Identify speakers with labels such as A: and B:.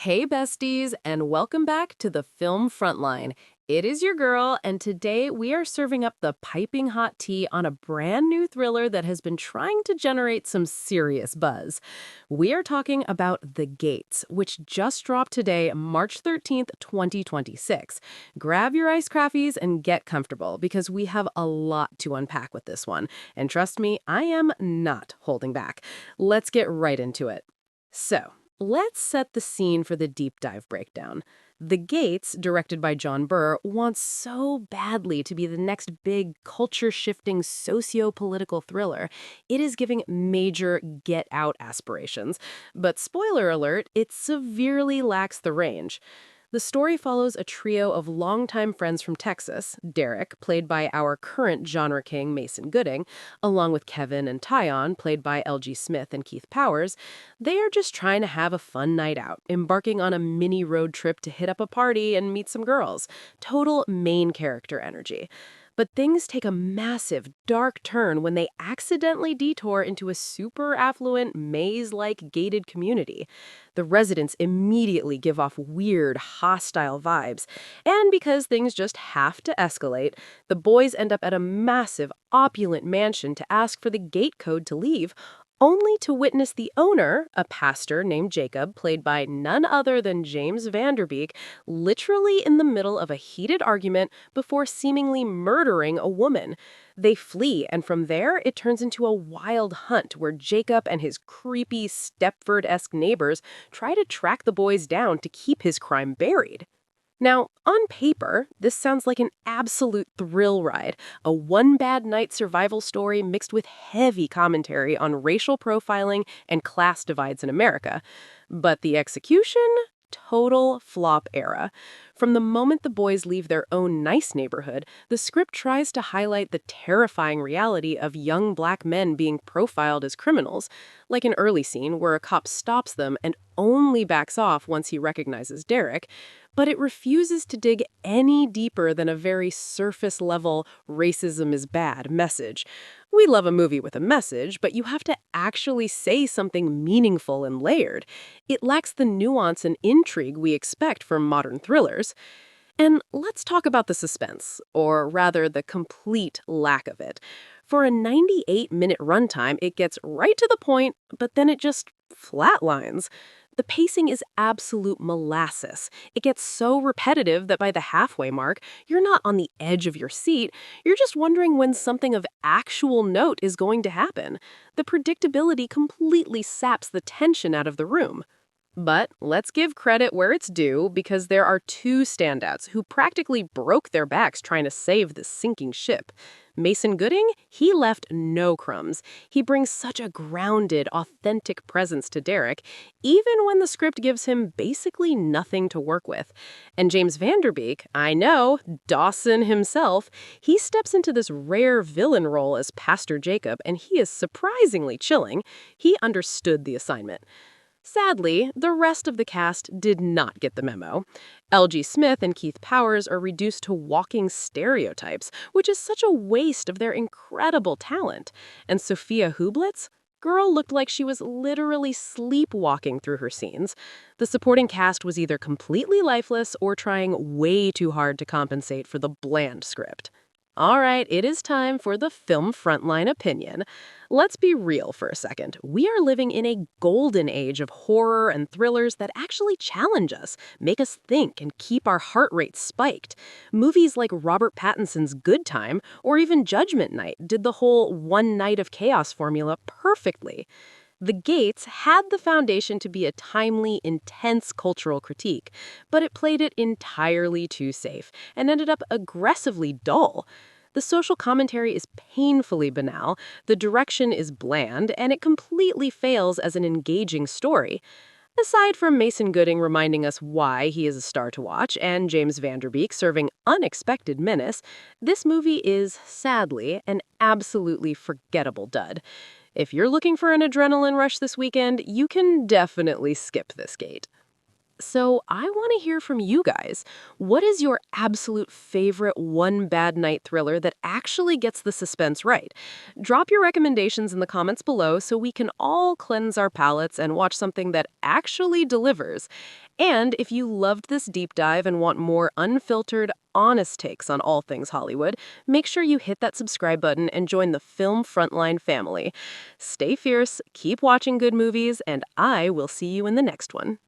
A: Hey, besties, and welcome back to the film Frontline. It is your girl, and today we are serving up the piping hot tea on a brand new thriller that has been trying to generate some serious buzz. We are talking about The Gates, which just dropped today, March 13th, 2026. Grab your iced crafties and get comfortable because we have a lot to unpack with this one. And trust me, I am not holding back. Let's get right into it. So, let's set the scene for the deep dive breakdown. The Gates, directed by John Burr, wants so badly to be the next big culture-shifting socio-political thriller. It is giving major get-out aspirations. But spoiler alert, it severely lacks the range. The story follows a trio of longtime friends from Texas, Derek, played by our current genre king Mason Gooding, along with Kevin and Tyon, played by L.G. Smith and Keith Powers. They are just trying to have a fun night out, embarking on a mini road trip to hit up a party and meet some girls. Total main character energy. But things take a massive, dark turn when they accidentally detour into a super affluent, maze-like gated community. The residents immediately give off weird, hostile vibes. And because things just have to escalate, the boys end up at a massive, opulent mansion to ask for the gate code to leave, only to witness the owner, a pastor named Jacob, played by none other than James Vanderbeek, literally in the middle of a heated argument before seemingly murdering a woman. They flee, and from there, it turns into a wild hunt where Jacob and his creepy Stepford-esque neighbors try to track the boys down to keep his crime buried. Now, on paper, this sounds like an absolute thrill ride, a one-bad-night survival story mixed with heavy commentary on racial profiling and class divides in America. But the execution? Total flop era. From the moment the boys leave their own nice neighborhood, the script tries to highlight the terrifying reality of young black men being profiled as criminals, like an early scene where a cop stops them and only backs off once he recognizes Derek, but it refuses to dig any deeper than a very surface-level racism is bad message. We love a movie with a message, but you have to actually say something meaningful and layered. It lacks the nuance and intrigue we expect from modern thrillers. And let's talk about the suspense, or rather the complete lack of it. For a 98-minute runtime, it gets right to the point, but then it just flatlines. The pacing is absolute molasses. It gets so repetitive that by the halfway mark, you're not on the edge of your seat, you're just wondering when something of actual note is going to happen. The predictability completely saps the tension out of the room. But let's give credit where it's due, because there are two standouts who practically broke their backs trying to save this sinking ship. Mason Gooding, he left no crumbs. He brings such a grounded, authentic presence to Derek, even when the script gives him basically nothing to work with. And James Vanderbeek, I know, Dawson himself, he steps into this rare villain role as Pastor Jacob, and he is surprisingly chilling. He understood the assignment. Sadly, the rest of the cast did not get the memo. L.G. Smith and Keith Powers are reduced to walking stereotypes, which is such a waste of their incredible talent. And Sophia Hublitz? Girl looked like she was literally sleepwalking through her scenes. The supporting cast was either completely lifeless or trying way too hard to compensate for the bland script. All right, it is time for the Film Frontline opinion. Let's be real for a second. We are living in a golden age of horror and thrillers that actually challenge us, make us think, and keep our heart rate spiked. Movies like Robert Pattinson's Good Time or even Judgment Night did the whole one night of chaos formula perfectly. The Gates had the foundation to be a timely, intense cultural critique, but it played it entirely too safe and ended up aggressively dull. The social commentary is painfully banal, the direction is bland, and it completely fails as an engaging story. Aside from Mason Gooding reminding us why he is a star to watch and James Vanderbeek serving unexpected menace, this movie is, sadly, an absolutely forgettable dud. If you're looking for an adrenaline rush this weekend, you can definitely skip this gate. So I want to hear from you guys. What is your absolute favorite one bad night thriller that actually gets the suspense right? Drop your recommendations in the comments below so we can all cleanse our palates and watch something that actually delivers. And if you loved this deep dive and want more unfiltered, honest takes on all things Hollywood, make sure you hit that subscribe button and join the Film Frontline family. Stay fierce, keep watching good movies, and I will see you in the next one.